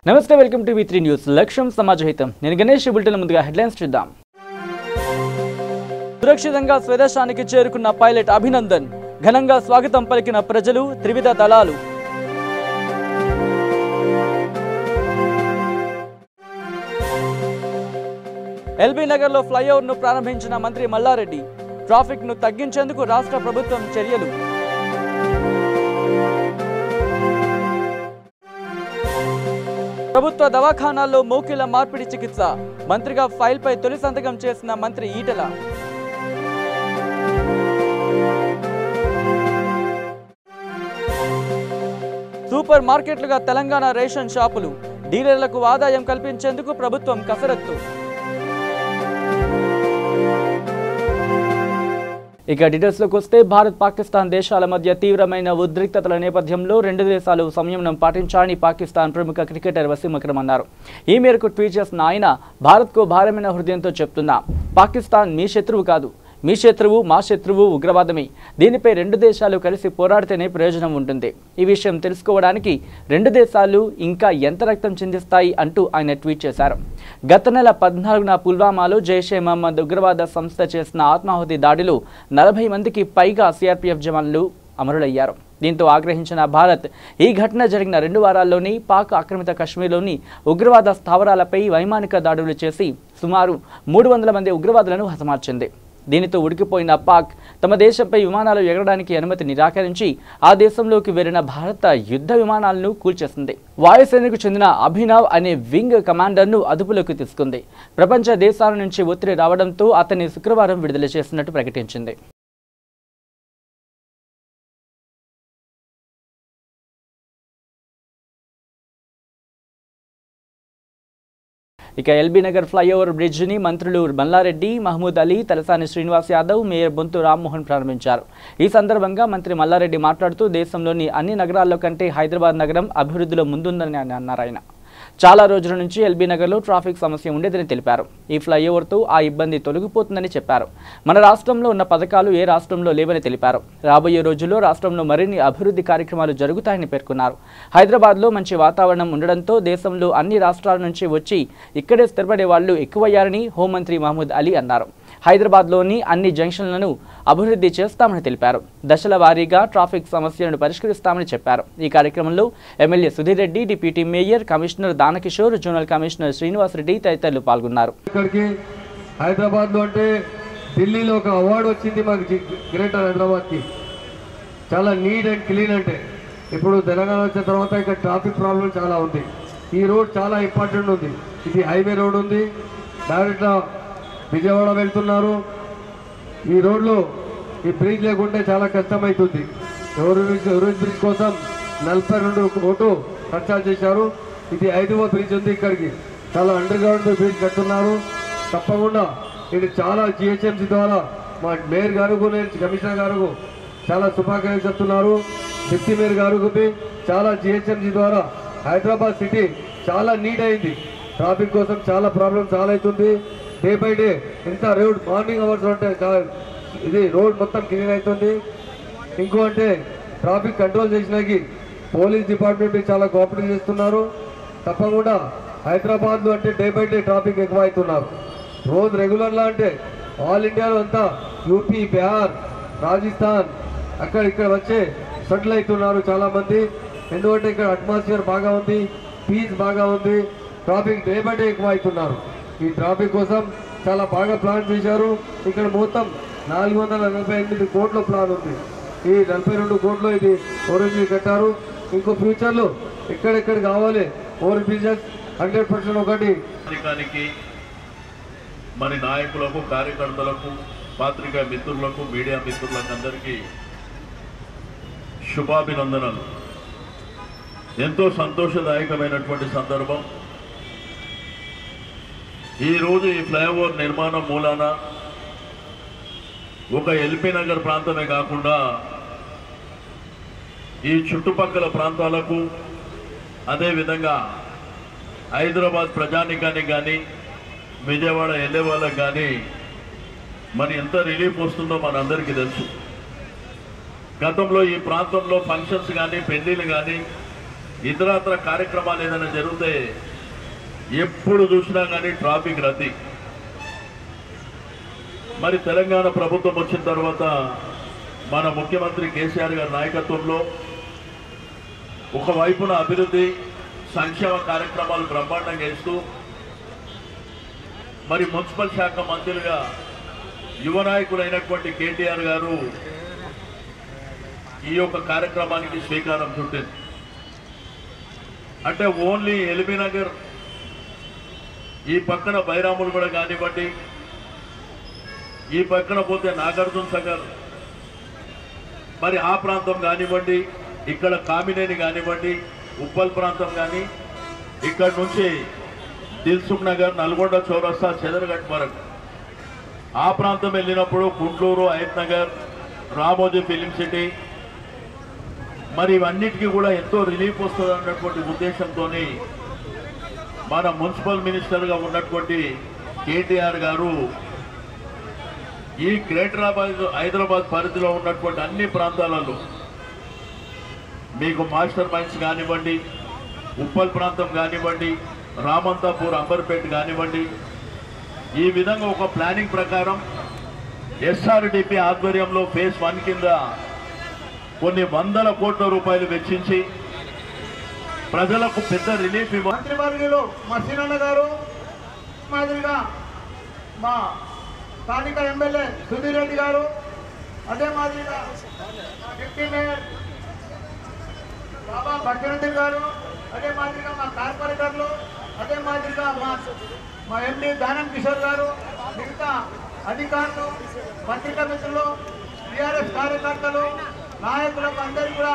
నమస్తే, welcome to V3 news. లక్ష్యం సమాజహితం. నేను గణేష్. బులెటిన్ ముందుగా హెడ్లైన్స్ చూద్దాం. సురక్షితంగా స్వదేశానికి చేరుకున్న పైలట్ అభినందన్. ఘనంగా స్వాగతం పలికిన ప్రజలు, త్రివిధ దళాలు. ఎల్బీ నగర్లో ఫ్లైఓవర్ను ప్రారంభించిన మంత్రి మల్లారెడ్డి. ట్రాఫిక్ను తగ్గించేందుకు రాష్ట్ర ప్రభుత్వం చర్యలు. ప్రభుత్వ దవాఖానాల్లో మోకిళ్ల మార్పిడి చికిత్స. మంత్రిగా ఫైల్పై తొలి సంతకం చేసిన మంత్రి ఈటెల. సూపర్ మార్కెట్లుగా తెలంగాణ రేషన్ షాపులు. డీలర్లకు ఆదాయం కల్పించేందుకు ప్రభుత్వం కసరత్తు. ఇక డీటెయిల్స్లోకి వస్తే, భారత్ పాకిస్తాన్ దేశాల మధ్య తీవ్రమైన ఉద్రిక్తతల నేపథ్యంలో రెండు దేశాలు సంయమనం పాటించాలని పాకిస్తాన్ ప్రముఖ క్రికెటర్ వసీం అక్రమ్ అన్నారు. ఈ మేరకు ట్వీట్ చేసిన ఆయన, భారత్కు భారమైన హృదయంతో చెప్తున్నా, పాకిస్తాన్ మీ శత్రువు కాదు, మీ శత్రువు మా శత్రువు ఉగ్రవాదమే. దీనిపై రెండు దేశాలు కలిసి పోరాడితేనే ప్రయోజనం ఉంటుంది. ఈ విషయం తెలుసుకోవడానికి రెండు దేశాలు ఇంకా ఎంత రక్తం చిందిస్తాయి అంటూ ఆయన ట్వీట్ చేశారు. గత నెల 14న పుల్వామాలో జైషే మహమ్మద్ ఉగ్రవాద సంస్థ చేసిన ఆత్మాహుతి దాడిలో 40 మందికి పైగా సిఆర్పీఎఫ్ జవాన్లు అమరులయ్యారు. దీంతో ఆగ్రహించిన భారత్ ఈ ఘటన జరిగిన 2 వారాల్లోని పాక్ ఆక్రమిత కశ్మీర్లోని ఉగ్రవాద స్థావరాలపై వైమానిక దాడులు చేసి సుమారు 300 మంది ఉగ్రవాదులను హతమార్చింది. దీనితో ఉడికిపోయిన పాక్ తమ దేశంపై విమానాలు ఎగరడానికి అనుమతి నిరాకరించి ఆ దేశంలోకి వెళ్లిన భారత యుద్ధ విమానాలను కూల్చేసింది. వాయుసేనకు చెందిన అభినవ్ అనే వింగ్ కమాండర్ను అదుపులోకి తీసుకుంది. ప్రపంచ దేశాల నుంచి ఒత్తిడి రావడంతో అతన్ని శుక్రవారం విడుదల చేసినట్టు ప్రకటించింది. ఇక ఎల్బీ నగర్ ఫ్లైఓవర్ బ్రిడ్జిని మంత్రులు మల్లారెడ్డి, మహమూద్ అలీ, తలసాని శ్రీనివాస్ యాదవ్, మేయర్ బొంతు రామ్మోహన్ ప్రారంభించారు. ఈ సందర్భంగా మంత్రి మల్లారెడ్డి మాట్లాడుతూ, దేశంలోని అన్ని నగరాల్లో కంటే హైదరాబాద్ నగరం అభివృద్ధిలో ముందుందని అన్నారు. ఆయన చాలా రోజుల నుంచి ఎల్బీ నగర్లో ట్రాఫిక్ సమస్య ఉండేదని తెలిపారు. ఈ ఫ్లైఓవర్తో ఆ ఇబ్బంది తొలగిపోతుందని చెప్పారు. మన రాష్ట్రంలో ఉన్న పథకాలు ఏ రాష్ట్రంలో లేవని తెలిపారు. రాబోయే రోజుల్లో రాష్ట్రంలో మరిన్ని అభివృద్ధి కార్యక్రమాలు జరుగుతాయని పేర్కొన్నారు. హైదరాబాద్లో మంచి వాతావరణం ఉండడంతో దేశంలో అన్ని రాష్ట్రాల నుంచి వచ్చి ఇక్కడే స్థిరపడే వాళ్లు ఎక్కువయ్యారని హోంమంత్రి మహమూద్ అలీ అన్నారు. హైదరాబాద్లోని అన్ని జంక్షన్లను అభివృద్ధి చేస్తామని తెలిపారు. దశల వారీగా ట్రాఫిక్ సమస్యలను పరిష్కరిస్తామని చెప్పారు. ఈ కార్యక్రమంలో MLA Sudheer Reddy, deputy mayor, commissioner Danakishore, zonal commissioner Srinivas Reddy తదితరులు పాల్గొన్నారు. హైదరాబాద్ లో అంటే ఢిల్లీలో ఒక అవార్డు వచ్చింది మాకు, గ్రేటర్ హైదరాబాద్ కి. చాలా నీట్ అండ్ క్లీన్. అంటే ఇప్పుడు తెలంగాణ వచ్చిన తర్వాత ఇక్కడ ట్రాఫిక్ ప్రాబ్లం చాలా ఉంది. ఈ రోడ్ చాలా ఇంపార్టెంట్ ఉంది. ఇది హైవే రోడ్ ఉంది. డైరెక్ట్ విజయవాడ వెళ్తున్నారు. ఈ రోడ్లో ఈ బ్రిడ్జ్ లేకుంటే చాలా కష్టమవుతుంది. ఎవరేజ్ బ్రిడ్జ్ కోసం 42 కోట్లు ఖర్చు చేశారు. ఇది 5వ బ్రిడ్జ్ ఉంది. ఇక్కడికి చాలా అండర్ గ్రౌండ్ బ్రిడ్జ్ కడుతున్నారు. తప్పకుండా ఇది చాలా జిహెచ్ఎంసీ ద్వారా మా మేయర్ గారు, నేను కమిషనర్ గారు చాలా శుభాకాంక్షలు చెప్తున్నారు. డిప్యూటీ మేయర్ గారికి చాలా జిహెచ్ఎంసీ ద్వారా హైదరాబాద్ సిటీ చాలా నీట్ అయింది. ట్రాఫిక్ కోసం చాలా ప్రాబ్లం చాలా అవుతుంది. డే బై డే ఎంత రోడ్ మార్నింగ్ అవర్స్ ఉంటే ఇది రోడ్ మొత్తం క్లీన్ అవుతుంది. ఇంకో అంటే ట్రాఫిక్ కంట్రోల్ చేసినాకి పోలీస్ డిపార్ట్మెంట్ చాలా కోఆపరేట్ చేస్తున్నారు. తప్పకుండా హైదరాబాద్లో అంటే డే బై డే ట్రాఫిక్ ఎక్కువ అవుతున్నారు. రోజు రెగ్యులర్లా అంటే ఆల్ ఇండియాలో అంతా యూపీ, బీహార్, రాజస్థాన్ ఇక్కడ వచ్చే సెటిల్ అవుతున్నారు చాలామంది. ఎందుకంటే ఇక్కడ అట్మాస్ఫియర్ బాగా ఉంది, పీస్ బాగా ఉంది. ట్రాఫిక్ డే బై డే ఎక్కువ అవుతున్నారు. ఈ ట్రాఫిక్ కోసం చాలా బాగా ప్లాన్ చేశారు. ఇక్కడ మొత్తం 448 కోట్ల ప్లాన్ ఉంది. ఈ 42 కోట్లు ఇది ఓవర్ బ్రిడ్జ్ కట్టారు. ఇంకో ఫ్యూచర్లో ఎక్కడెక్కడ కావాలి ఓవర్ బ్రిడ్జెస్ 100% ఒకటి. మన నాయకులకు, కార్యకర్తలకు, పాత్రికా మిత్రులకు, మీడియా మిత్రులకు అందరికీ శుభాభినందనలు. ఎంతో సంతోషదాయకమైనటువంటి సందర్భం. ఈరోజు ఈ ఫ్లైఓవర్ నిర్మాణం మూలాన ఒక ఎల్బీ నగర్ ప్రాంతమే కాకుండా ఈ చుట్టుపక్కల ప్రాంతాలకు, అదేవిధంగా హైదరాబాద్ ప్రజానికానికి కానీ, విజయవాడ వెళ్ళే వాళ్ళకి కానీ మరి ఎంత రిలీఫ్ వస్తుందో మనందరికీ తెలుసు. గతంలో ఈ ప్రాంతంలో ఫంక్షన్స్ కానీ, పెళ్లిళ్ళు కానీ ఇతరత్ర కార్యక్రమాలు ఏదైనా జరిగితే ఎప్పుడు చూసినా కానీ ట్రాఫిక్ రద్దీ. మరి తెలంగాణ ప్రభుత్వం వచ్చిన తర్వాత మన ముఖ్యమంత్రి కేసీఆర్ గారి నాయకత్వంలో ఒకవైపున అభివృద్ధి సంక్షేమ కార్యక్రమాలు బ్రహ్మాండంగా ఇస్తూ మరి మున్సిపల్ శాఖ మంత్రులుగా యువ నాయకులైనటువంటి కేటీఆర్ గారు ఈ యొక్క కార్యక్రమానికి శ్రీకారం చుట్టింది. అంటే ఓన్లీ ఎల్బీ నగర్ ఈ పక్కన బైరాములు కూడా కానివ్వండి, ఈ పక్కన పోతే నాగార్జున సాగర్ మరి ఆ ప్రాంతం కానివ్వండి, ఇక్కడ కామినేని కానివ్వండి, ఉప్పల్ ప్రాంతం కానీ, ఇక్కడ నుంచి దిల్సుఖ్ నగర్, నల్గొండ చౌరస్తా, చెదరగట్ వరకు ఆ ప్రాంతం వెళ్ళినప్పుడు గుంటూరు, హయత్ నగర్, రామోజీ ఫిలిం సిటీ మరి ఇవన్నిటికీ కూడా ఎంతో రిలీఫ్ వస్తుంది అన్నటువంటి ఉద్దేశంతో మన మున్సిపల్ మినిస్టర్గా ఉన్నటువంటి కేటీఆర్ గారు ఈ గ్రేటర్ హైదరాబాద్ పరిధిలో ఉన్నటువంటి అన్ని ప్రాంతాలలో మీకు మాస్టర్ మైండ్స్ కానివ్వండి, ఉప్పల్ ప్రాంతం కానివ్వండి, రామంతాపూర్, అంబర్పేట్ కానివ్వండి, ఈ విధంగా ఒక ప్లానింగ్ ప్రకారం ఎస్ఆర్డిపి ఆధ్వర్యంలో ఫేజ్ 1 కింద కొన్ని వందల కోట్ల రూపాయలు వెచ్చించి ప్రజలకు పెద్ద రిలీఫ్ ఇవ్వాలి. మంత్రివర్యులు మా సీనన్న గారు మాదిరిగా మా స్థానిక ఎమ్మెల్యే సుధీర్ రెడ్డి గారు, అదే మాదిరిగా మా డిప్యూటీ మేయర్ బాబా భక్తిరెడ్డి గారు, అదే మాదిరిగా మా కార్పొరేటర్లు, అదే మాదిరిగా మా ఎండి దానం కిషోర్ గారు, మిగతా అధికారులు, పత్రికా మిత్రులు, టీఆర్ఎస్ కార్యకర్తలు, నాయకులకు అందరికీ కూడా,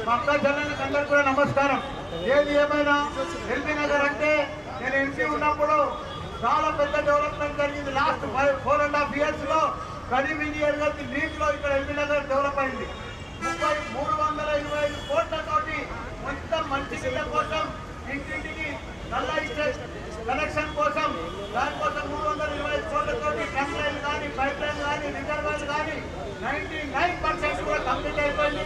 మా అక్క చెల్లెళ్ళకి అందరికీ కూడా నమస్కారం. ఏది ఏమైనా ఎల్బీ నగర్ అంటే నేను ఎంపీ ఉన్నప్పుడు చాలా పెద్ద డెవలప్మెంట్ జరిగింది. లాస్ట్ 4.5 years లో కరీంనగర్ లీగ్లో ఇక్కడ ఎల్బీ నగర్ డెవలప్ అయింది. 325 కోట్లతోటి మొత్తం మంచి నీళ్ళ కోసం, ఇంటింటికి నల్ల ఇచ్చే కనెక్షన్ కోసం, దానికోసం 325 కోట్లతోటి ట్రంక్ లైన్ కానీ, పైప్ లైన్ కానీ, రిజర్వాయర్ కానీ 99% కూడా కంప్లీట్ అయిపోయింది.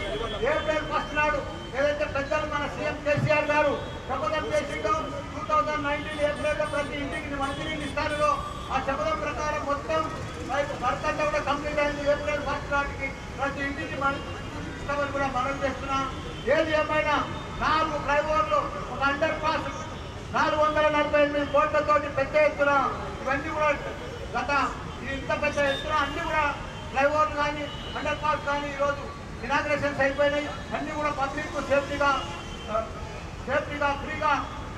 ఏప్రిల్ 1 నాడు ఏదైతే పెద్దలు మన సీఎం కేసీఆర్ గారు శపథం చేసిందో 2019 ఏప్రిల్లో ప్రతి ఇంటికి మంచినీళ్ళు ఇస్తారో ఆ శపథం ప్రకారం మొత్తం వర్క్ అంతా కూడా కంప్లీట్ అయింది. ఏప్రిల్ 1 నాటికి ప్రతి ఇంటికి ఇస్తామని కూడా మనం చేస్తున్నాం. ఏది ఏమైనా 4 ఫ్లైఓవర్లు, ఒక అండర్ పాస్ 448 కోట్లతోటి పెద్ద ఎత్తున ఇవన్నీ కూడా గత ఇంత పెద్ద ఎత్తున అన్ని కూడా ఫ్లైఓవర్లు కానీ, అండర్ పాస్ కానీ ఈరోజు ఇనాగ్రేషన్స్ అయిపోయినాయి. అన్ని కూడా పబ్లిక్ సేఫ్టీగా ఫ్రీగా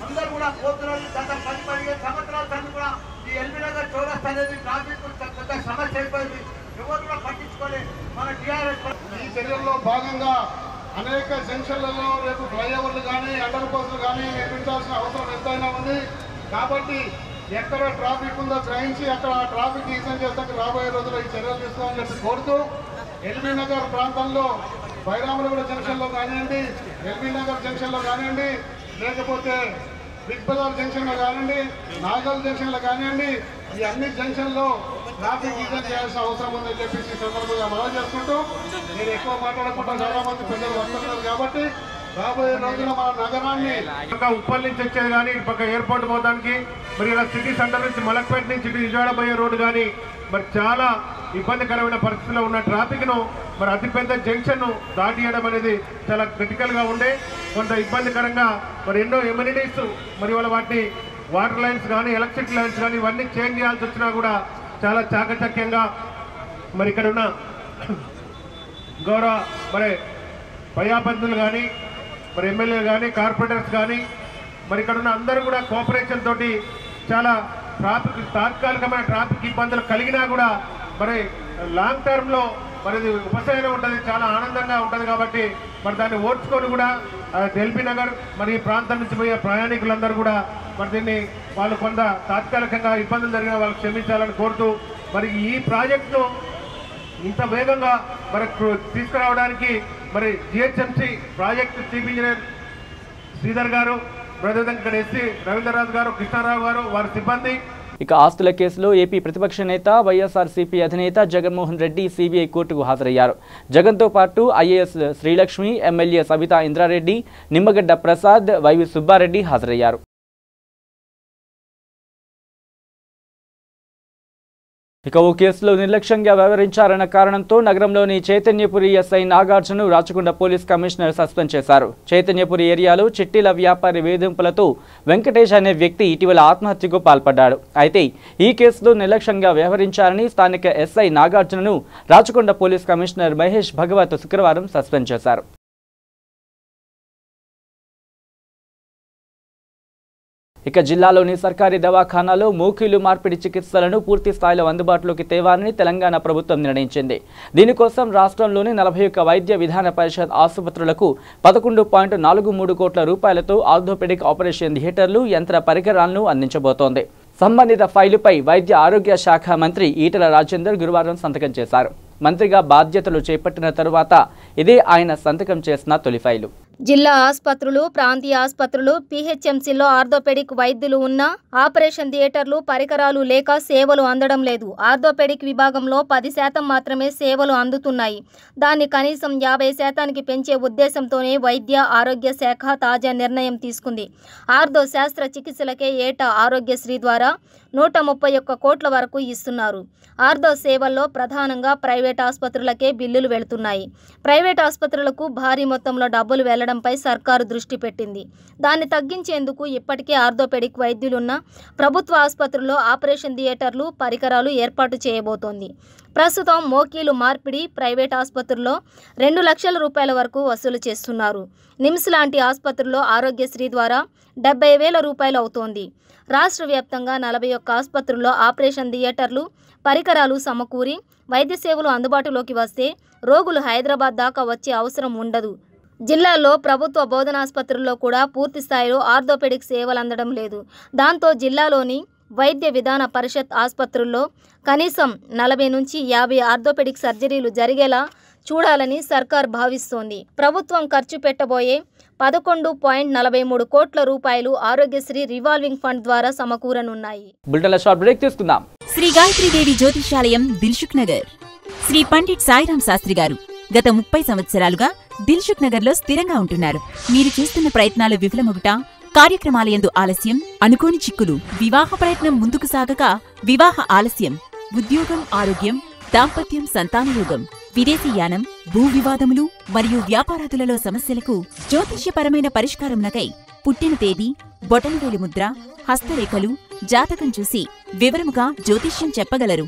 అందరూ కూడా పోతున్నారు. గత 10-15 సంవత్సరాల తను కూడా ఈ ఎల్బీ నగర్ చౌరస్తా అనేది ట్రాఫిక్ పెద్ద సమస్య అయిపోయింది. ఎవరు కూడా పట్టించుకోలేదు. మన టీఆర్ఎస్ ఈ చర్యల్లో భాగంగా అనేక జంక్షన్లలో రేపు ఫ్లైఓవర్లు కానీ, అండర్ పాస్లు కానీ నిర్మించాల్సిన అవసరం ఎంతైనా ఉంది. కాబట్టి ఎక్కడ ట్రాఫిక్ ఉందో గ్రహించి అక్కడ ట్రాఫిక్ ఈజన్ చేస్తానికి రాబోయే రోజుల్లో ఈ చర్యలు తీసుకోవాలని చెప్పి కోరుతూ, ఎల్బీ నగర్ ప్రాంతంలో బైరాములగూడ జంక్షన్లో కానివ్వండి, ఎల్బీ నగర్ జంక్షన్లో కానివ్వండి, లేకపోతే బిగ్ బజార్ జంక్షన్లో కానివ్వండి, నాగల్ జంక్షన్లో కానివ్వండి, ఈ అన్ని జంక్షన్లో ట్రాఫిక్ ఈజన్ చేయాల్సిన అవసరం ఉందని చెప్పేసి సందర్భంగా మనవి చేసుకుంటూ, నేను ఎక్కువ మాట్లాడకుండా చాలా మంది పెద్దలు వస్తున్నారు కాబట్టి రాబోయే రోజున మన నగరాన్ని ఉప్పల్ నుంచి వచ్చేది కానీ, ఇటు పక్క ఎయిర్పోర్ట్ పోవడానికి, మరి ఇలా సిటీ సెంటర్ నుంచి మలక్పేట నుంచి ఇటు విజయవాడ పోయే రోడ్డు కానీ మరి చాలా ఇబ్బందికరమైన పరిస్థితిలో ఉన్న ట్రాఫిక్ను మరి అతిపెద్ద జంక్షన్ను దాటియడం అనేది చాలా క్రిటికల్గా ఉండే, కొంత ఇబ్బందికరంగా మరి ఎన్నో ఎమ్యూనిటీస్ మరి వాళ్ళ వాటిని వాటర్ లైన్స్ కానీ, ఎలక్ట్రిక్ లైన్స్ కానీ ఇవన్నీ చేంజ్ చేయాల్సి వచ్చినా కూడా చాలా చాకచక్యంగా మరి ఇక్కడ ఉన్న గౌరవ మరి ప్రజాప్రతినిధులు కానీ, మరి ఎమ్మెల్యేలు కానీ, కార్పొరేటర్స్ కానీ మరి ఇక్కడ ఉన్న అందరూ కూడా కోఆపరేషన్ తోటి చాలా తాత్కాలికమైన ట్రాఫిక్ ఇబ్బందులు కలిగినా కూడా మరి లాంగ్ టర్మ్లో మరి ఉపశమనం ఉంటుంది, చాలా ఆనందంగా ఉంటుంది. కాబట్టి మరి దాన్ని ఓర్చుకొని కూడా ఎల్బీ నగర్ మరి ఈ ప్రాంతం నుంచి పోయే ప్రయాణికులందరూ కూడా మరి దీన్ని వాళ్ళు కొంత తాత్కాలికంగా ఇబ్బందులు జరిగిన వాళ్ళకి క్షమించాలని కోరుతూ, మరి ఈ ప్రాజెక్టును ఇంత వేగంగా మరి తీసుకురావడానికి మరి GHMC project chief engineer Sridhar గారు, అదేవిధంగా ఇక్కడ ఎస్సీ రవీంద్రరాజు గారు, కృష్ణారావు గారు, వారి సిబ్బంది ఇక ఆస్తుల కేసులో ఏపీ ప్రతిపక్ష నేత వైఎస్ఆర్సీపీ అధినేత జగన్మోహన్ రెడ్డి సిబిఐ కోర్టుకు హాజరయ్యారు. జగన్తో పాటు IAS Srilakshmi, MLA Sabitha Indra Reddy, Nimmagadda Prasad, YV Subba Reddy హాజరయ్యారు. ఇక ఓ కేసులో నిర్లక్ష్యంగా వ్యవహరించారన్న కారణంతో నగరంలోని చైతన్యపురి ఎస్ఐ నాగార్జును రాచకొండ పోలీస్ కమిషనర్ సస్పెండ్ చేశారు. చైతన్యపురి ఏరియాలో చిట్టీల వ్యాపారి వేధింపులతో వెంకటేష్ అనే వ్యక్తి ఇటీవల ఆత్మహత్యకు పాల్పడ్డాడు. అయితే ఈ కేసులో నిర్లక్ష్యంగా వ్యవహరించారని స్థానిక ఎస్ఐ నాగార్జునను రాచకొండ పోలీస్ కమిషనర్ మహేష్ భగవత్ శుక్రవారం సస్పెండ్ చేశారు. ఇక జిల్లాలోని సర్కారీ దవాఖానాలో మోకీలు మార్పిడి చికిత్సలను పూర్తి స్థాయిలో అందుబాటులోకి తేవాలని తెలంగాణ ప్రభుత్వం నిర్ణయించింది. దీనికోసం రాష్ట్రంలోని 41 వైద్య విధాన పరిషత్ ఆసుపత్రులకు 11.43 కోట్ల రూపాయలతో ఆర్థోపెడిక్ ఆపరేషన్ థియేటర్లు, యంత్ర పరికరాలను అందించబోతోంది. సంబంధిత ఫైలుపై వైద్య ఆరోగ్య శాఖ మంత్రి ఈటెల రాజేందర్ గురువారం సంతకం చేశారు. మంత్రిగా బాధ్యతలు చేపట్టిన తరువాత ఇదే ఆయన సంతకం చేసిన తొలి ఫైలు. జిల్లా ఆసుపత్రులు, ప్రాంతీయ ఆసుపత్రులు, పిహెచ్ఎంసీలో ఆర్థోపెడిక్ వైద్యులు ఉన్న ఆపరేషన్ థియేటర్లు, పరికరాలు లేక సేవలు అందడం లేదు. ఆర్థోపెడిక్ విభాగంలో 10% మాత్రమే సేవలు అందుతున్నాయి. దాన్ని కనీసం 50% పెంచే ఉద్దేశంతోనే వైద్య ఆరోగ్య శాఖ తాజా నిర్ణయం తీసుకుంది. ఆర్థో శాస్త్ర చికిత్సలకే ఏటా ఆరోగ్యశ్రీ ద్వారా 131 కోట్ల వరకు ఇస్తున్నారు. ఆర్థో సేవల్లో ప్రధానంగా ప్రైవేట్ ఆసుపత్రులకే బిల్లులు వెళుతున్నాయి. ప్రైవేట్ ఆసుపత్రులకు భారీ మొత్తంలో డబ్బులు వెళ్లడంపై సర్కారు దృష్టి పెట్టింది. దాన్ని తగ్గించేందుకు ఇప్పటికే ఆర్థోపెడిక్ వైద్యులున్న ప్రభుత్వ ఆసుపత్రుల్లో ఆపరేషన్ థియేటర్లు, పరికరాలు ఏర్పాటు చేయబోతోంది. ప్రస్తుతం మోకీలు మార్పిడి ప్రైవేట్ ఆసుపత్రుల్లో 2 లక్షల రూపాయల వరకు వసూలు చేస్తున్నారు. నిమ్స్ లాంటి ఆసుపత్రుల్లో ఆరోగ్యశ్రీ ద్వారా 70,000 రూపాయలు అవుతోంది. రాష్ట్ర వ్యాప్తంగా 41 ఆసుపత్రుల్లో ఆపరేషన్ థియేటర్లు, పరికరాలు సమకూరి వైద్య సేవలు అందుబాటులోకి వస్తే రోగులు హైదరాబాద్ దాకా వచ్చే అవసరం ఉండదు. జిల్లాలో ప్రభుత్వ బోధనాసుపత్రుల్లో కూడా పూర్తి స్థాయిలో ఆర్థోపెడిక్ సేవలు అందడం లేదు. దాంతో జిల్లాలోని వైద్య విధాన పరిషత్ ఆసుపత్రుల్లో కనీసం 40 నుంచి 50 ఆర్థోపెడిక్ సర్జరీలు జరిగేలా చూడాలని సర్కార్ భావిస్తోంది. ప్రభుత్వం ఖర్చు పెట్టబోయే 11.43 కోట్ల రూపాయలు ఆరోగ్యశ్రీ రివాల్వింగ్ ఫండ్ ద్వారా సమకూరనున్నాయి. బులెటిన్ల షార్ట్ బ్రేక్ తీసుకుందాం. శ్రీ గాయత్రీదేవి జ్యోతిషాలయం, దిల్సుఖ్ నగర్. శ్రీ పండిట్ సాయిరాం శాస్త్రి గారు గత 30 సంవత్సరాలుగా దిల్సుఖ్ నగర్ లో స్థిరంగా ఉంటున్నారు. మీరు చేస్తున్న ప్రయత్నాలు విఫలమగుట, కార్యక్రమాలయందు ఆలస్యం, అనుకోని చిక్కులు, వివాహ ప్రయత్నం ముందుకు సాగక వివాహ ఆలస్యం, ఉద్యోగం, ఆరోగ్యం, దాంపత్యం, సంతానయోగం, విదేశీయానం, భూ వివాదములు మరియు వ్యాపారాదులలో సమస్యలకు జ్యోతిష్యపరమైన పరిష్కారమునకై పుట్టిన తేదీ, బొటనవేలు ముద్ర, హస్తరేఖలు, జాతకం చూసి వివరముగా జ్యోతిష్యం చెప్పగలరు.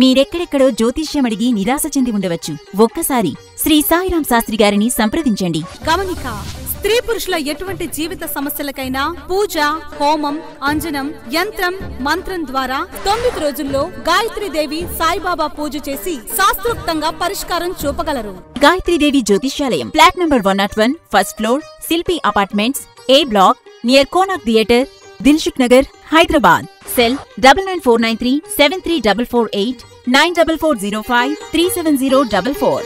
మీరెక్కడెక్కడో జ్యోతిష్యం అడిగి నిరాశ చెంది ఉండవచ్చు. ఒక్కసారి శ్రీ సాయిరాం శాస్త్రి గారిని సంప్రదించండి. గమనిక: స్త్రీ పురుషుల ఎటువంటి జీవిత సమస్యలకైనా పూజ, హోమం, అంజనం, యంత్రం, మంత్రం ద్వారా 9 రోజుల్లో గాయత్రీదేవి సాయిబాబా పూజ చేసి శాస్త్రోక్తంగా పరిష్కారం చూపగలరు. Gayatri Devi Jyotishyalayam, flat number 101, first floor, Shilpi apartments, A block, near Konark theatre, Dilsukh Nagar, Hyderabad. Cell 9949373448 94405370444.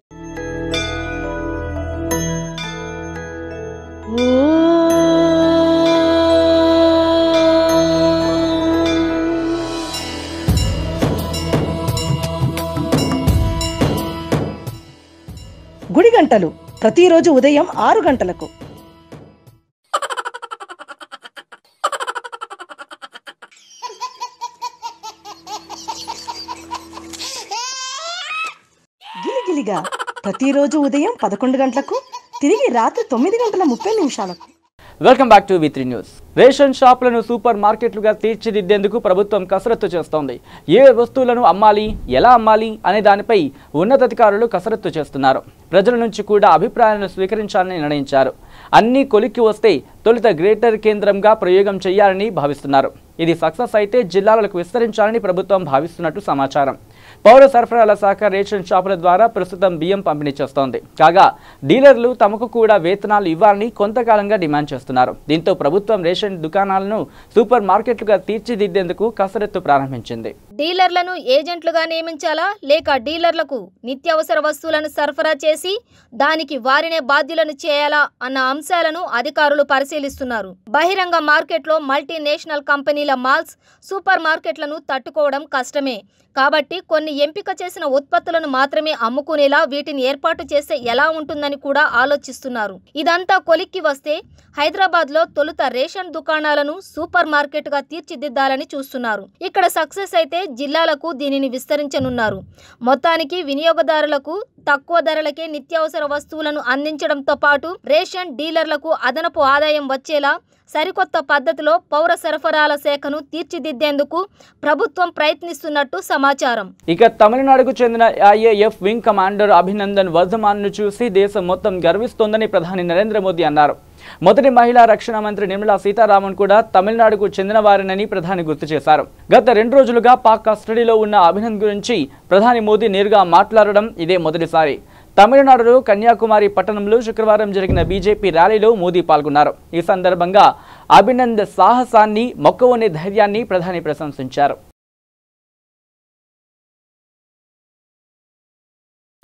గుడి గంటలు ప్రతిరోజు ఉదయం 6 గంటలకు. గిలిగిలిగా ప్రతిరోజు ఉదయం 11 గంటలకు, తిరిగి రాత్రి 9:30 welcome back to V3 news. Ration షాపులను సూపర్ మార్కెట్లుగా తీర్చిదిద్దేందుకు ప్రభుత్వం కసరత్తు చేస్తోంది. ఏ వస్తువులను అమ్మాలి, ఎలా అమ్మాలి అనే దానిపై ఉన్నతాధికారులు కసరత్తు చేస్తున్నారు. ప్రజల నుంచి కూడా అభిప్రాయాలను స్వీకరించాలని నిర్ణయించారు. అన్ని కొలిక్కి వస్తే తొలుత గ్రేటర్ కేంద్రంగా ప్రయోగం చేయాలని భావిస్తున్నారు. ఇది సక్సెస్ అయితే జిల్లాలకు విస్తరించాలని ప్రభుత్వం భావిస్తున్నట్టు సమాచారం. పౌర సరఫరాల శాఖ రేషన్ షాపుల ద్వారా ప్రస్తుతం బియ్యం పంపిణీ చేస్తోంది. కాగా డీలర్లు తమకు కూడా వేతనాలు ఇవ్వాలని కొంతకాలంగా డిమాండ్ చేస్తున్నారు. దీంతో ప్రభుత్వం రేషన్ దుకాణాలను సూపర్ మార్కెట్లుగా తీర్చిదిద్దేందుకు కసరత్తు ప్రారంభించింది. డీలర్లను ఏజెంట్లుగా నియమించాలా లేక డీలర్లకు నిత్యావసర వస్తువులను సరఫరా చేసి దానికి వారినే బాధ్యులను చేయాలా అన్న అంశాలను అధికారులు పరిశీలిస్తున్నారు. బహిరంగ మార్కెట్లో మల్టీనేషనల్ కంపెనీల మాల్స్, సూపర్ మార్కెట్లను తట్టుకోవడం కష్టమే. కాబట్టి కొన్ని ఎంపిక చేసిన ఉత్పత్తులను మాత్రమే అమ్ముకునేలా వీటిని ఏర్పాటు చేస్తే ఎలా ఉంటుందని కూడా ఆలోచిస్తున్నారు. ఇదంతా కొలిక్కి వస్తే హైదరాబాద్లో తొలుత రేషన్ దుకాణాలను సూపర్ మార్కెట్గా తీర్చిదిద్దాలని చూస్తున్నారు. ఇక్కడ సక్సెస్ అయితే జిల్లాలకు దీనిని విస్తరించనున్నారు. మొత్తానికి వినియోగదారులకు తక్కువ ధరలకే నిత్యావసర వస్తువులను అందించడంతో పాటు రేషన్ డీలర్లకు అదనపు ఆదాయం వచ్చేలా సరికొత్త పద్ధతిలో పౌర సరఫరాల శాఖను తీర్చిదిద్దేందుకు ప్రభుత్వం ప్రయత్నిస్తున్నట్టు సమాచారం. ఇక తమిళనాడుకు చెందిన ఐఏఎఫ్ వింగ్ కమాండర్ అభినందన్ వర్ధమాన్ను చూసి దేశం మొత్తం గర్విస్తోందని ప్రధాని నరేంద్ర మోదీ అన్నారు. మొదటి మహిళా రక్షణ మంత్రి నిర్మలా సీతారామన్ కూడా తమిళనాడుకు చెందిన వారినని ప్రధాని గుర్తు చేశారు. గత 2 రోజులుగా పాక్ కస్టడీలో ఉన్న అభినందన్ గురించి ప్రధాని మోదీ నేరుగా మాట్లాడడం ఇదే మొదటిసారి. తమిళనాడులో కన్యాకుమారి పట్టణంలో శుక్రవారం జరిగిన బీజేపీ ర్యాలీలో మోదీ పాల్గొన్నారు. ఈ సందర్భంగా అభినందన్ సాహసాన్ని, మొక్కవోని ధైర్యాన్ని ప్రధాని ప్రశంసించారు.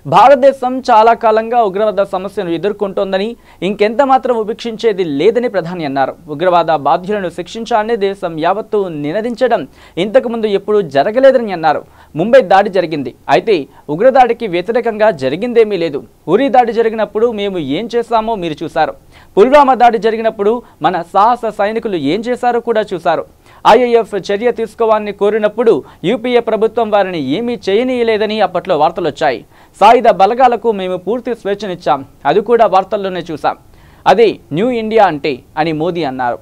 భారతదేశం చాలా కాలంగా ఉగ్రవాద సమస్యను ఎదుర్కొంటోందని, ఇంకెంత మాత్రం ఉపేక్షించేది లేదని ప్రధాని అన్నారు. ఉగ్రవాద బాధ్యులను శిక్షించాలని దేశం యావత్తు నినదించడం ఇంతకుముందు ఎప్పుడూ జరగలేదని అన్నారు. ముంబై దాడి జరిగింది, అయితే ఉగ్రదాడికి వ్యతిరేకంగా జరిగిందేమీ లేదు. ఉరి దాడి జరిగినప్పుడు మేము ఏం చేశామో మీరు చూశారు. పుల్వామా దాడి జరిగినప్పుడు మన సాహస సైనికులు ఏం చేశారో కూడా చూశారు. ఐఏఎఫ్ చర్య తీసుకోవాలని కోరినప్పుడు యూపీఏ ప్రభుత్వం వారిని ఏమీ చేయనీయలేదని అప్పట్లో వార్తలొచ్చాయి. సాయుధ బలగాలకు మేము పూర్తి స్వేచ్ఛనిచ్చాం, అది కూడా వార్తల్లోనే చూసాం. అదే న్యూ ఇండియా అంటే అని మోదీ అన్నారు.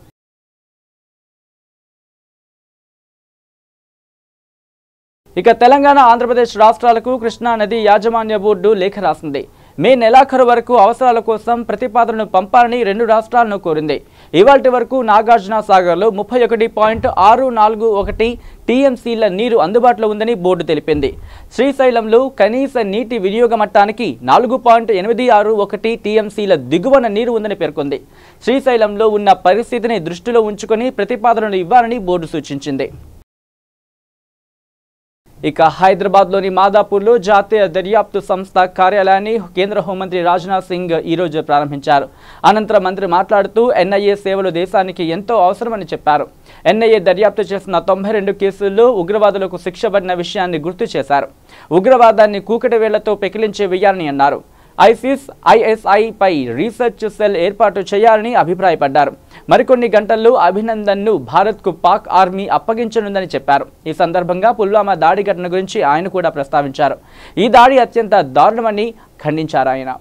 ఇక తెలంగాణ, ఆంధ్రప్రదేశ్ రాష్ట్రాలకు కృష్ణా నది యాజమాన్య బోర్డు లేఖ రాసింది. మే నెలాఖరు వరకు అవసరాల కోసం ప్రతిపాదనను పంపాలని 2 రాష్ట్రాలను కోరింది. ఇవాల్టి వరకు నాగార్జున సాగర్లో 31.641 టీఎంసీల నీరు అందుబాటులో ఉందని బోర్డు తెలిపింది. శ్రీశైలంలో కనీస నీటి వినియోగ మట్టానికి 4.861 టీఎంసీల దిగువన నీరు ఉందని పేర్కొంది. శ్రీశైలంలో ఉన్న పరిస్థితిని దృష్టిలో ఉంచుకొని ప్రతిపాదనలు ఇవ్వాలని బోర్డు సూచించింది. ఇక హైదరాబాద్లోని మాదాపూర్లో జాతీయ దర్యాప్తు సంస్థ కార్యాలయాన్ని కేంద్ర హోంమంత్రి రాజ్నాథ్ సింగ్ ఈరోజు ప్రారంభించారు. అనంతరం మంత్రి మాట్లాడుతూ ఎన్ఐఏ సేవలు దేశానికి ఎంతో అవసరమని చెప్పారు. ఎన్ఐఏ దర్యాప్తు చేసిన 92 కేసుల్లో ఉగ్రవాదులకు శిక్ష పడిన విషయాన్ని గుర్తు చేశారు. ఉగ్రవాదాన్ని కూకటి వేళ్లతో పెకిలించి వేయాలని అన్నారు. ఐసిస్, ఐఎస్ఐ పై రీసెర్చ్ సెల్ ఏర్పాటు చేయాలని అభిప్రాయపడ్డారు. మరికొన్ని గంటల్లో అభినందన్ను భారత్కు పాక్ ఆర్మీ అప్పగించనుందని చెప్పారు. ఈ సందర్భంగా పుల్వామా దాడి ఘటన గురించి ఆయన కూడా ప్రస్తావించారు. ఈ దాడి అత్యంత దారుణమని ఖండించారు ఆయన.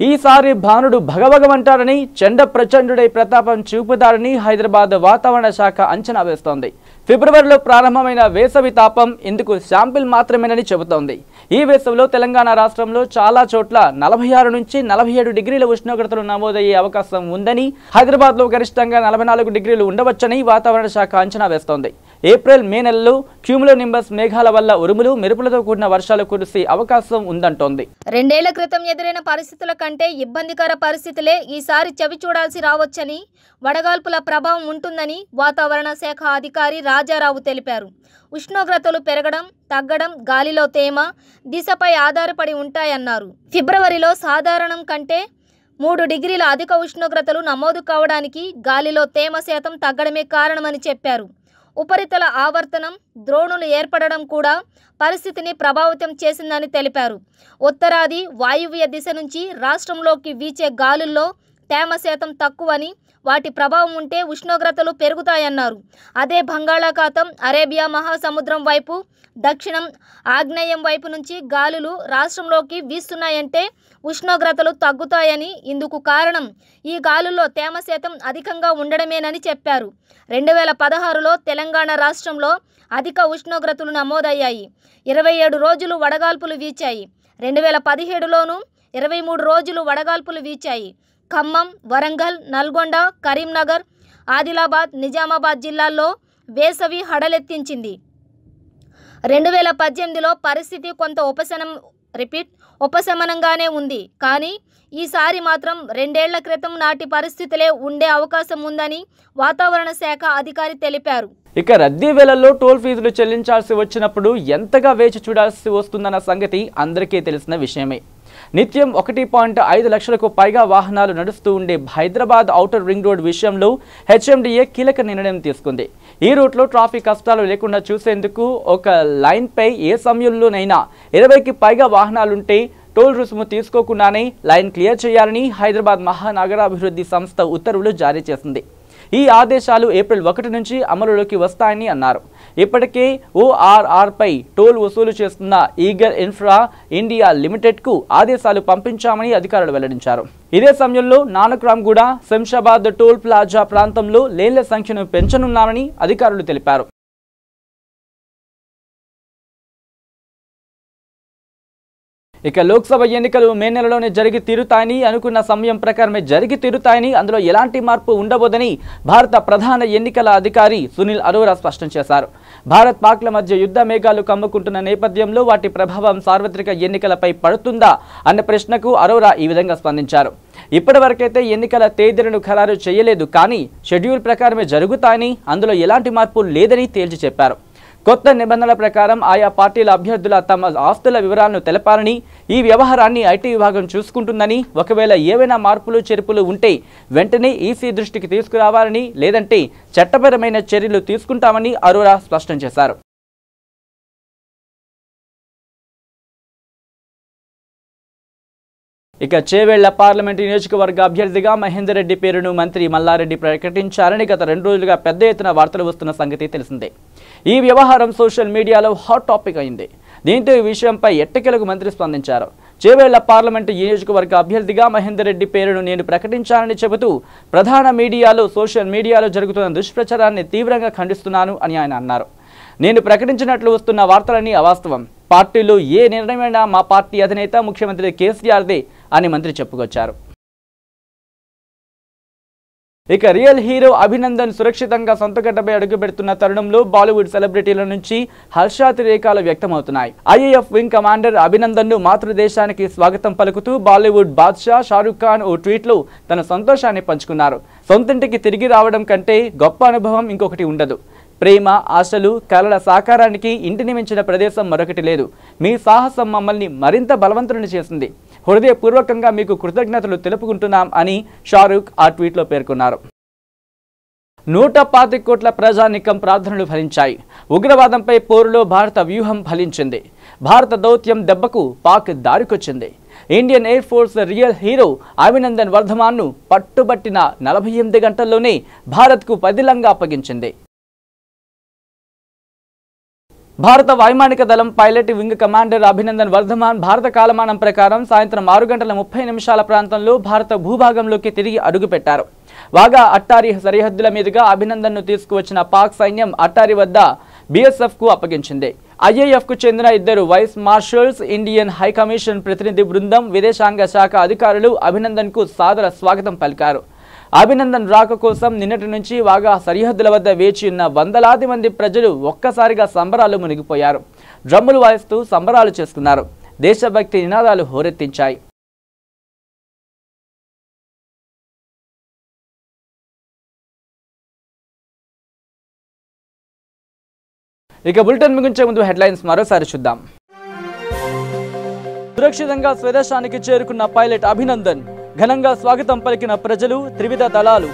ఈసారి భానుడు భగభగమంటారని, చండ ప్రచండుడై ప్రతాపం చూపుతారని హైదరాబాద్ వాతావరణ శాఖ అంచనా వేస్తోంది. ఫిబ్రవరిలో ప్రారంభమైన వేసవి తాపం ఇందుకు శాంపిల్ మాత్రమేనని చెబుతోంది. ఈ వేసవిలో తెలంగాణ రాష్ట్రంలో చాలా చోట్ల 46 నుంచి 47 డిగ్రీల ఉష్ణోగ్రతలు నమోదయ్యే అవకాశం ఉందని, హైదరాబాద్లో గరిష్టంగా 44 డిగ్రీలు ఉండవచ్చని వాతావరణ శాఖ అంచనా వేస్తోంది. ఏప్రిల్, మే నెలల్లో క్యూములోనింబస్ మేఘాల వల్ల ఉరుములు, మెరుపులతో కూడిన వర్షాలు కురిసే అవకాశం ఉందంటోంది. 2 ఏళ్ల క్రితం ఎదురైన పరిస్థితుల కంటే ఇబ్బందికర పరిస్థితులే ఈసారి చవి చూడాల్సి రావచ్చని, వడగాల్పుల ప్రభావం ఉంటుందని వాతావరణ శాఖ అధికారి రాజారావు తెలిపారు. ఉష్ణోగ్రతలు పెరగడం, తగ్గడం గాలిలో తేమ, దిశపై ఆధారపడి ఉంటాయన్నారు. ఫిబ్రవరిలో సాధారణం కంటే 3 డిగ్రీల అధిక ఉష్ణోగ్రతలు నమోదు కావడానికి గాలిలో తేమ శాతం తగ్గడమే కారణమని చెప్పారు. ఉపరితల ఆవర్తనం, ద్రోణులు ఏర్పడడం కూడా పరిస్థితిని ప్రభావితం చేసిందని తెలిపారు. ఉత్తరాది వాయువ్య దిశ నుంచి రాష్ట్రంలోకి వీచే గాలుల్లో తేమ శాతం తక్కువని, వాటి ప్రభావం ఉంటే ఉష్ణోగ్రతలు పెరుగుతాయన్నారు. అదే బంగాళాఖాతం, అరేబియా మహాసముద్రం వైపు, దక్షిణం, ఆగ్నేయం వైపు నుంచి గాలులు రాష్ట్రంలోకి వీస్తున్నాయంటే ఉష్ణోగ్రతలు తగ్గుతాయని, ఇందుకు కారణం ఈ గాలుల్లో తేమ శాతం అధికంగా ఉండడమేనని చెప్పారు. 2016లో తెలంగాణ రాష్ట్రంలో అధిక ఉష్ణోగ్రతలు నమోదయ్యాయి. 27 రోజులు వడగాల్పులు వీచాయి. 2017లోనూ 23 రోజులు వడగాల్పులు వీచాయి. ఖమ్మం, వరంగల్, నల్గొండ, కరీంనగర్, ఆదిలాబాద్, నిజామాబాద్ జిల్లాల్లో వేసవి హడలెత్తించింది. 2018లో పరిస్థితి కొంత ఉపశమనం రిపీట్ ఉపశమనంగానే ఉంది. కానీ ఈసారి మాత్రం 2 ఏళ్ల క్రితం నాటి పరిస్థితులే ఉండే అవకాశం ఉందని వాతావరణ శాఖ అధికారి తెలిపారు. ఇక రద్దీ వేళల్లో టోల్ ఫీజులు చెల్లించాల్సి వచ్చినప్పుడు ఎంతగా వేచి చూడాల్సి వస్తుందన్న సంగతి అందరికీ తెలిసిన విషయమే. నిత్యం 1.5 లక్షలకు పైగా వాహనాలు నడుస్తూ ఉండే హైదరాబాద్ ఔటర్ రింగ్ రోడ్ విషయంలో హెచ్ఎండిఏ కీలక నిర్ణయం తీసుకుంది. ఈ రూట్లో ట్రాఫిక్ కష్టాలు లేకుండా చూసేందుకు ఒక లైన్పై ఏ సమయంలోనైనా 20కి పైగా వాహనాలుంటే టోల్ రుసుము తీసుకోకుండానే లైన్ క్లియర్ చేయాలని హైదరాబాద్ మహానగరాభివృద్ధి సంస్థ ఉత్తర్వులు జారీ చేసింది. ఈ ఆదేశాలు ఏప్రిల్ 1 నుంచి అమలులోకి వస్తాయని అన్నారు. ఇప్పటికే ఓఆర్ఆర్పై టోల్ వసూలు చేస్తున్న ఈగర్ ఇన్ఫ్రా ఇండియా లిమిటెడ్కు ఆదేశాలు పంపించామని అధికారులు వెల్లడించారు. ఇదే సమయంలో నానక్రామ్గూడ, శంషాబాద్ టోల్ ప్లాజా ప్రాంతంలో లేన్ల సంఖ్యను పెంచనున్నామని అధికారులు తెలిపారు. ఇక లోక్సభ ఎన్నికలు మే నెలలోనే జరిగి తీరుతాయని అనుకున్న సమయం ప్రకారమే జరిగి తీరుతాయని, అందులో ఎలాంటి మార్పు ఉండబోదని భారత ప్రధాన ఎన్నికల అధికారి సునీల్ అరోరా స్పష్టం చేశారు. భారత్ పాక్ల మధ్య యుద్ధ మేఘాలు కమ్ముకుంటున్న నేపథ్యంలో వాటి ప్రభావం సార్వత్రిక ఎన్నికలపై పడుతుందా అన్న ప్రశ్నకు అరోరా ఈ విధంగా స్పందించారు. ఇప్పటివరకైతే ఎన్నికల తేదీలను ఖరారు చేయలేదు, కానీ షెడ్యూల్ ప్రకారమే జరుగుతాయని, అందులో ఎలాంటి మార్పు లేదని తేల్చి చెప్పారు. కొత్త నిబంధనల ప్రకారం ఆయా పార్టీల అభ్యర్థుల తమ ఆస్తుల వివరాలను తెలపాలని, ఈ వ్యవహారాన్ని ఐటీ విభాగం చూసుకుంటుందని, ఒకవేళ ఏవైనా మార్పులు చేర్పులు ఉంటే వెంటనే ఈసీ దృష్టికి తీసుకురావాలని, లేదంటే చట్టపరమైన చర్యలు తీసుకుంటామని అరోరా స్పష్టం చేశారు. ఇక చేవెళ్ల పార్లమెంటు నియోజకవర్గ అభ్యర్థిగా మహేందర్ రెడ్డి పేరును మంత్రి మల్లారెడ్డి ప్రకటించారని గత 2 రోజులుగా పెద్ద ఎత్తున వార్తలు వస్తున్న సంగతి తెలిసిందే. ఈ వ్యవహారం సోషల్ మీడియాలో హాట్ టాపిక్ అయింది. దీంతో ఈ విషయంపై ఎట్టకేలకు మంత్రి స్పందించారు. చేవెళ్ల పార్లమెంటు నియోజకవర్గ అభ్యర్థిగా మహేందర్ రెడ్డి పేరును నేను ప్రకటించానని చెబుతూ ప్రధాన మీడియాలో సోషల్ మీడియాలో జరుగుతున్న దుష్ప్రచారాన్ని తీవ్రంగా ఖండిస్తున్నాను అని ఆయన అన్నారు. నేను ప్రకటించినట్లు వస్తున్న వార్తలన్నీ అవాస్తవం. పార్టీలో ఏ నిర్ణయమైనా మా పార్టీ అధినేత ముఖ్యమంత్రి కేసీఆర్దే అని మంత్రి చెప్పుకొచ్చారు. ఇక రియల్ హీరో అభినందన్ సురక్షితంగా సొంతగడ్డపై అడుగుపెడుతున్న తరుణంలో బాలీవుడ్ సెలబ్రిటీల నుంచి హర్షాతిరేకాలు వ్యక్తమవుతున్నాయి. ఐఏఎఫ్ వింగ్ కమాండర్ అభినందన్ ను మాతృదేశానికి స్వాగతం పలుకుతూ బాలీవుడ్ బాద్షా షారుఖ్ ఖాన్ ఓ ట్వీట్లో తన సంతోషాన్ని పంచుకున్నారు. సొంతింటికి తిరిగి రావడం కంటే గొప్ప అనుభవం ఇంకొకటి ఉండదు. ప్రేమ, ఆశలు, కలల సాకారానికి ఇంటిని మించిన ప్రదేశం మరొకటి లేదు. మీ సాహసం మమ్మల్ని మరింత బలవంతులను చేసింది. హృదయపూర్వకంగా మీకు కృతజ్ఞతలు తెలుపుకుంటున్నాం అని షారుఖ్ ఆ ట్వీట్లో పేర్కొన్నారు. 125 కోట్ల ప్రజానికం ప్రార్థనలు ఫలించాయి. ఉగ్రవాదంపై పోరులో భారత వ్యూహం ఫలించింది. భారత దౌత్యం దెబ్బకు పాక్ దారికొచ్చింది. Indian air force real hero Abhinandan వర్ధమాన్ను పట్టుబట్టిన 48 గంటల్లోనే భారత్కు పదిలంగా అప్పగించింది. భారత వైమానిక దళం pilot wing commander Abhinandan Varthaman Bharata కాలమానం ప్రకారం సాయంత్రం 6:30 ప్రాంతంలో భారత భూభాగంలోకి తిరిగి అడుగుపెట్టారు. వాగా అట్టారీ సరిహద్దుల మీదుగా అభినందన్ను తీసుకువచ్చిన పాక్ సైన్యం అట్టారీ వద్ద బీఎస్ఎఫ్కు అప్పగించింది. ఐఏఎఫ్కు చెందిన 2 వైస్ మార్షల్స్, ఇండియన్ హైకమిషన్ ప్రతినిధి బృందం, విదేశాంగ శాఖ అధికారులు అభినందన్కు సాదర స్వాగతం పలికారు. అభినందన్ రాక కోసం నిన్నటి నుంచి వాగా సరిహద్దుల వద్ద వేచి ఉన్న వందలాది మంది ప్రజలు ఒక్కసారిగా సంబరాలు మునిగిపోయారు. డ్రమ్ములు వాయిస్తూ సంబరాలు చేసుకున్నారు. దేశభక్తి నినాదాలు హోరెత్తించాయి. ఇక బులెటిన్ ముగించే ముందు హెడ్లైన్స్ మరోసారి చూద్దాం. సురక్షితంగా స్వదేశానికి చేరుకున్న పైలట్ అభినందన్, ఘనంగా స్వాగతం పలికిన ప్రజలు, త్రివిధ దళాలు.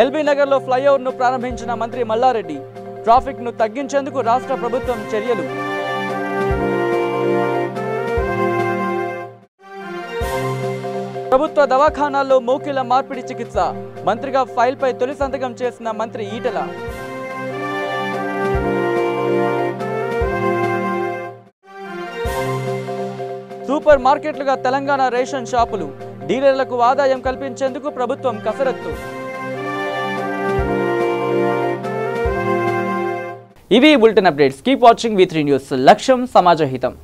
ఎల్బీ నగర్లో ఫ్లైఓవర్ను ప్రారంభించిన మంత్రి మల్లారెడ్డి, ట్రాఫిక్ను తగ్గించేందుకు రాష్ట్ర ప్రభుత్వం చర్యలు. ప్రభుత్వ దవాఖానాల్లో మోకిళ్ల మార్పిడి చికిత్స, మంత్రిగా ఫైల్పై తొలి సంతకం చేసిన మంత్రి ఈటెల. సూపర్ మార్కెట్లుగా తెలంగాణ రేషన్ షాపులు, డీలర్లకు ఆదాయం కల్పించేందుకు ప్రభుత్వం కసరత్తు. ఇవి bulletin updates. Keep watching V3 news. లక్ష్యం సమాజహితం.